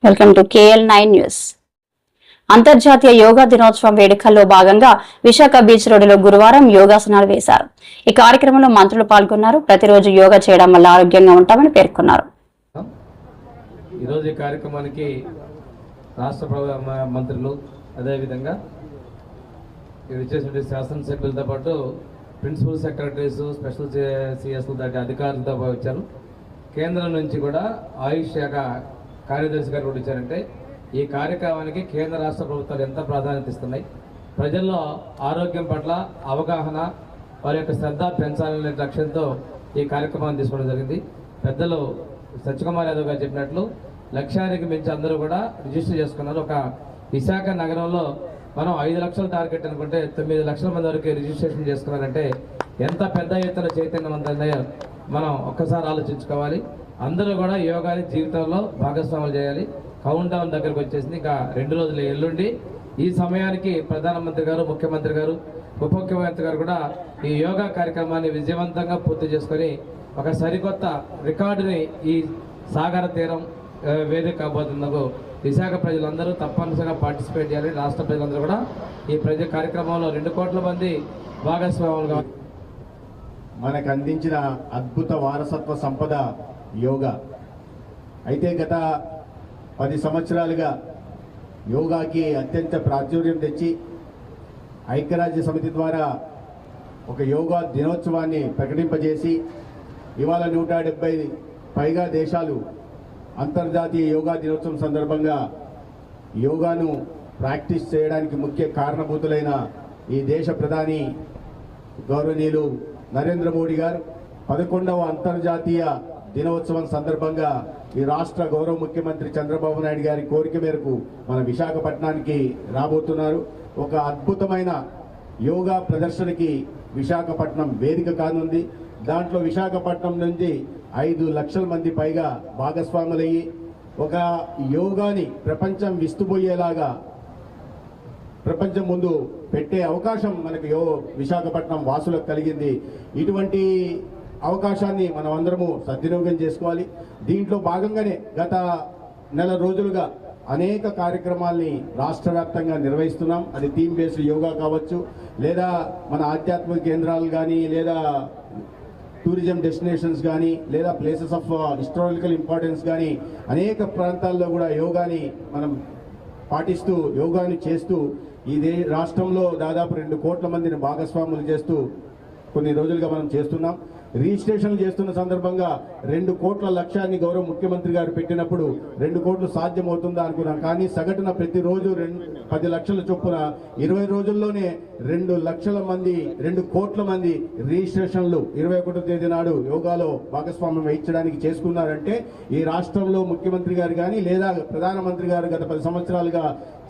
Welcome to KL9 news. అంతర్జాతీయ యోగా దినోత్సవం వేడుకల్లో భాగంగా విశాఖ బీచ్ రోడ్డులో గురువారం యోగాసనాలు వేశారు. ఈ కార్యక్రమంలో మంత్రులు పాల్గొన్నారు. ప్రతిరోజు యోగా చేయడం వల్ల ఆరోగ్యంగా ఉంటామని పేర్కొన్నారు. ఈరోజు ఈ కార్యక్రమానికి రాష్ట్ర మంత్రులు అదేవిధంగా వచ్చేసిన శాసనసభ్యులతో పాటు ప్రిన్సిపల్ సెక్రటరీస్, స్పెషల్ సిఎస్ దాటి అధికారులతో వచ్చారు. కేంద్రం నుంచి కూడా ఆయుష్ శాఖ కార్యదర్శి గారు కూడా ఇచ్చారంటే ఈ కార్యక్రమానికి కేంద్ర రాష్ట్ర ప్రభుత్వాలు ఎంత ప్రాధాన్యత ఇస్తున్నాయి, ప్రజల్లో ఆరోగ్యం పట్ల అవగాహన, వారి యొక్క శ్రద్ధ పెంచాలనే లక్ష్యంతో ఈ కార్యక్రమాన్ని తీసుకోవడం జరిగింది. పెద్దలు సత్యకుమార్ యాదవ్ గారు చెప్పినట్లు లక్ష్యానికి మించి అందరూ కూడా రిజిస్టర్ చేసుకున్నారు. ఒక విశాఖ నగరంలో మనం 5 లక్షల టార్గెట్ అనుకుంటే 9 లక్షల మంది వరకు రిజిస్ట్రేషన్ చేసుకున్నారంటే ఎంత పెద్ద ఎత్తున చైతన్యవంతంగా మనం ఒక్కసారి ఆలోచించుకోవాలి. అందరూ కూడా యోగాని జీవితంలో భాగస్వాములు చేయాలి. కౌంట్ డౌన్ దగ్గరకు వచ్చేసింది. ఇంకా 2 రోజులు ఎల్లుండి ఈ సమయానికి ప్రధానమంత్రి గారు, ముఖ్యమంత్రి గారు, ఉప ముఖ్యమంత్రి గారు కూడా ఈ యోగా కార్యక్రమాన్ని విజయవంతంగా పూర్తి చేసుకొని ఒక సరికొత్త రికార్డుని ఈ సాగర తీరం వేదిక కాబోతున్నందుకు విశాఖ ప్రజలందరూ తప్పనిసరిగా పార్టిసిపేట్ చేయాలి. రాష్ట్ర ప్రజలందరూ కూడా ఈ కార్యక్రమంలో 2 కోట్ల మంది భాగస్వాములుగా మనకు అందించిన అద్భుత వారసత్వ సంపద యోగా. అయితే గత 10 సంవత్సరాలుగా యోగాకి అత్యంత ప్రాచుర్యం తెచ్చి ఐక్యరాజ్య సమితి ద్వారా ఒక యోగా దినోత్సవాన్ని ప్రకటింపజేసి ఇవాళ 170 పైగా దేశాలు అంతర్జాతీయ యోగా దినోత్సవం సందర్భంగా యోగాను ప్రాక్టీస్ చేయడానికి ముఖ్య కారణభూతులైన ఈ దేశ ప్రధాని గౌరవనీయులు నరేంద్ర మోడీ గారు 11వ అంతర్జాతీయ దినోత్సవం సందర్భంగా ఈ రాష్ట్ర గౌరవ ముఖ్యమంత్రి చంద్రబాబు నాయుడు గారి కోరిక మేరకు మన విశాఖపట్నానికి రాబోతున్నారు. ఒక అద్భుతమైన యోగా ప్రదర్శనకి విశాఖపట్నం వేదిక కానుంది. దాంట్లో విశాఖపట్నం నుంచి 5 లక్షల మంది పైగా భాగస్వాములయ్యి ఒక యోగాని ప్రపంచం విస్తుపోయేలాగా ప్రపంచం ముందు పెట్టే అవకాశం మనకు విశాఖపట్నం వాసులకు కలిగింది. ఇటువంటి అవకాశాన్ని మనం అందరము సద్వినియోగం చేసుకోవాలి. దీంట్లో భాగంగానే గత నెల రోజులుగా అనేక కార్యక్రమాల్ని రాష్ట్ర వ్యాప్తంగా నిర్వహిస్తున్నాం. అది థీమ్ బేస్డ్ యోగా కావచ్చు, లేదా మన ఆధ్యాత్మిక కేంద్రాలు కానీ, లేదా టూరిజం డెస్టినేషన్స్ కానీ, లేదా ప్లేసెస్ ఆఫ్ హిస్టారికల్ ఇంపార్టెన్స్ కానీ అనేక ప్రాంతాల్లో కూడా యోగాని మనం పాటిస్తూ యోగాని చేస్తూ ఈ రాష్ట్రంలో దాదాపు 2 కోట్ల మందిని భాగస్వాములు చేస్తూ కొన్ని రోజులుగా మనం చేస్తున్నాం. రిజిస్ట్రేషన్ చేస్తున్న సందర్భంగా 2 కోట్ల లక్ష్యాన్ని గౌరవ ముఖ్యమంత్రి గారు పెట్టినప్పుడు 2 కోట్లు సాధ్యమవుతుందా అనుకున్నాం. కానీ సగటున ప్రతిరోజు 10 లక్షల చొప్పున 20 రోజుల్లోనే 2 లక్షల మంది 2 కోట్ల మంది రిజిస్ట్రేషన్లు 21వ తేదీ నాడు యోగాలో భాగస్వామ్యం వహించడానికి చేసుకున్నారంటే ఈ రాష్ట్రంలో ముఖ్యమంత్రి గారు కానీ, లేదా ప్రధానమంత్రి గారు గత 10 సంవత్సరాలుగా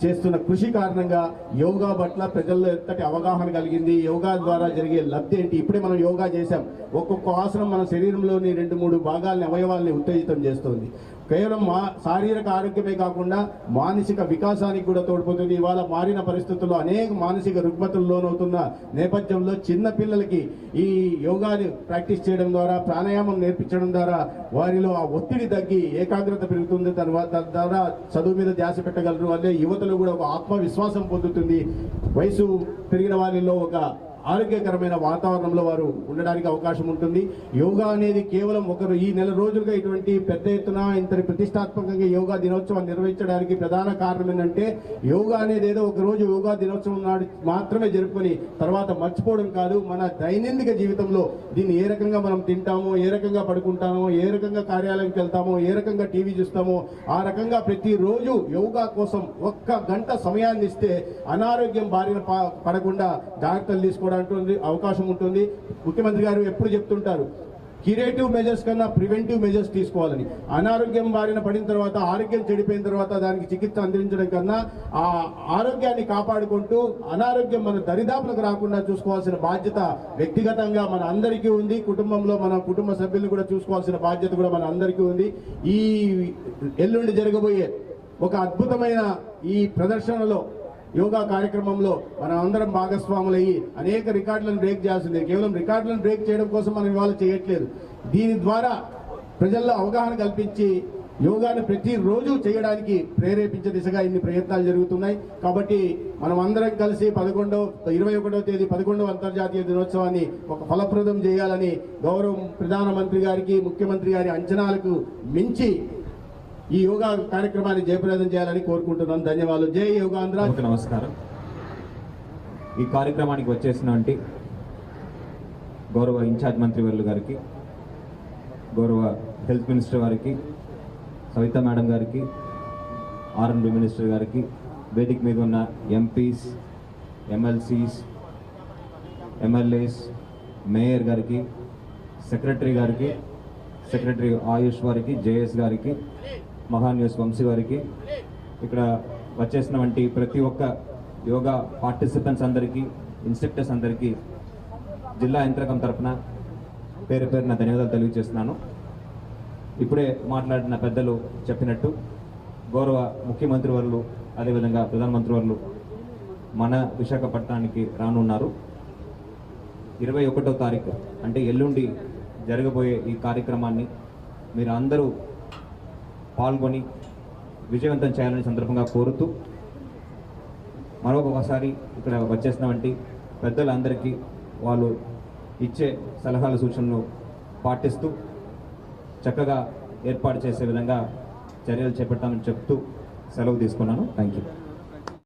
చేస్తున్న కృషి కారణంగా యోగా పట్ల ప్రజల్లో ఎంతటి అవగాహన కలిగింది, యోగా ద్వారా జరిగే లబ్ధి ఏంటి. ఇప్పుడే మనం యోగా చేశాం. ఒక్కొక్క ఆసనం మన శరీరంలోని 2-3 భాగాలని, అవయవాల్ని ఉత్తేజితం చేస్తుంది. కేవలం శారీరక ఆరోగ్యమే కాకుండా మానసిక వికాసానికి కూడా తోడ్పడుతుంది. ఇవాళ మారిన పరిస్థితుల్లో అనేక మానసిక రుగ్మతలు లోనవుతున్న నేపథ్యంలో చిన్న పిల్లలకి ఈ యోగాని ప్రాక్టీస్ చేయడం ద్వారా, ప్రాణాయామం నేర్పించడం ద్వారా వారిలో ఆ ఒత్తిడి తగ్గి ఏకాగ్రత పెరుగుతుంది. తద్వారా చదువు మీద ధ్యాస పెట్టగలరు. అదే యువతలో కూడా ఒక ఆత్మవిశ్వాసం పొందుతుంది. వయసు పెరిగిన వారిలో ఒక ఆరోగ్యకరమైన వాతావరణంలో వారు ఉండడానికి అవకాశం ఉంటుంది. యోగా అనేది కేవలం ఒకరు ఈ నెల రోజులుగా ఇటువంటి పెద్ద ఎత్తున ఇంతటి ప్రతిష్టాత్మకంగా యోగా దినోత్సవం నిర్వహించడానికి ప్రధాన కారణం ఏంటంటే యోగా అనేది ఏదో ఒక రోజు యోగా దినోత్సవం నాడు మాత్రమే జరుపుకొని తర్వాత మర్చిపోవడం కాదు. మన దైనందిక జీవితంలో దీన్ని ఏ రకంగా మనం తింటామో, ఏ రకంగా పడుకుంటామో, ఏ రకంగా కార్యాలయంకి వెళ్తామో, ఏ రకంగా టీవీ చూస్తామో ఆ రకంగా ప్రతిరోజు యోగా కోసం 1 గంట సమయాన్ని ఇస్తే అనారోగ్యం బారిన పడకుండా జాగ్రత్తలు తీసుకోవడానికి అవకాశం ఉంటుంది. ముఖ్యమంత్రి గారు ఎప్పుడు చెప్తుంటారు, క్యూరేటివ్ మెజర్స్ కన్నా ప్రివెంటివ్ మెజర్స్ తీసుకోవాలని. అనారోగ్యం బారిన పడిన తర్వాత, ఆరోగ్యం చెడిపోయిన తర్వాత దానికి చికిత్స అందించడం కన్నా ఆ ఆరోగ్యాన్ని కాపాడుకుంటూ అనారోగ్యం మన దరిదాపులకు రాకుండా చూసుకోవాల్సిన బాధ్యత వ్యక్తిగతంగా మన అందరికీ ఉంది. కుటుంబంలో మన కుటుంబ సభ్యులను కూడా చూసుకోవాల్సిన బాధ్యత కూడా మన అందరికీ ఉంది. ఈ ఎల్లుండి జరగబోయే ఒక అద్భుతమైన ఈ ప్రదర్శనలో యోగా కార్యక్రమంలో మనం అందరం భాగస్వాములయ్యి అనేక రికార్డులను బ్రేక్ చేయాల్సిందే. కేవలం రికార్డులను బ్రేక్ చేయడం కోసం మనం ఇవాళ చేయట్లేదు. దీని ద్వారా ప్రజల్లో అవగాహన కల్పించి యోగాను ప్రతిరోజు చేయడానికి ప్రేరేపించే దిశగా ఇన్ని ప్రయత్నాలు జరుగుతున్నాయి. కాబట్టి మనం అందరం కలిసి 21వ తేదీ 11వ అంతర్జాతీయ దినోత్సవాన్ని ఒక ఫలప్రదం చేయాలని గౌరవ ప్రధానమంత్రి గారికి, ముఖ్యమంత్రి గారి అంచనాలకు మించి ఈ యోగా కార్యక్రమాన్ని జయప్రదం చేయాలని కోరుకుంటున్నాను. ధన్యవాదాలు. జై యోగాంధ్ర. నమస్కారం. ఈ కార్యక్రమానికి వచ్చేసినటువంటి గౌరవ ఇన్ఛార్జ్ మంత్రివర్యులు గారికి, గౌరవ హెల్త్ మినిస్టర్ గారికి, సవిత మేడం గారికి, R&B మినిస్టర్ గారికి, వేదిక మీద ఉన్న ఎంపీస్, ఎమ్మెల్సీస్, ఎమ్మెల్యేస్, మేయర్ గారికి, సెక్రటరీ గారికి, సెక్రటరీ ఆయుష్ వారికి, జేఎస్ గారికి, మహాన్యూస్ వంశీ గారికి, ఇక్కడ వచ్చేసినటువంటి ప్రతి ఒక్క యోగా పార్టిసిపెంట్స్ అందరికీ, ఇన్స్ట్రక్టర్స్ అందరికీ జిల్లా యంత్రకం తరఫున పేరు పేరున ధన్యవాదాలు తెలియజేస్తున్నాను. ఇప్పుడే మాట్లాడిన పెద్దలు చెప్పినట్టు గౌరవ ముఖ్యమంత్రి వర్యులు, అదేవిధంగా ప్రధానమంత్రి వర్యులు మన విశాఖపట్నానికి రానున్నారు. 21వ తారీఖు అంటే ఎల్లుండి జరగబోయే ఈ కార్యక్రమాన్ని మీరు అందరూ పాల్గొని విజయవంతం చేయాలని సందర్భంగా కోరుతూ, మరొకసారి ఇక్కడ వచ్చేసినటువంటి పెద్దలందరికీ వాళ్ళు ఇచ్చే సలహాలు సూచనలు పాటిస్తూ చక్కగా ఏర్పాటు చేసే విధంగా చర్యలు చేపట్టామని చెప్తూ సెలవు తీసుకున్నాను. Thank you.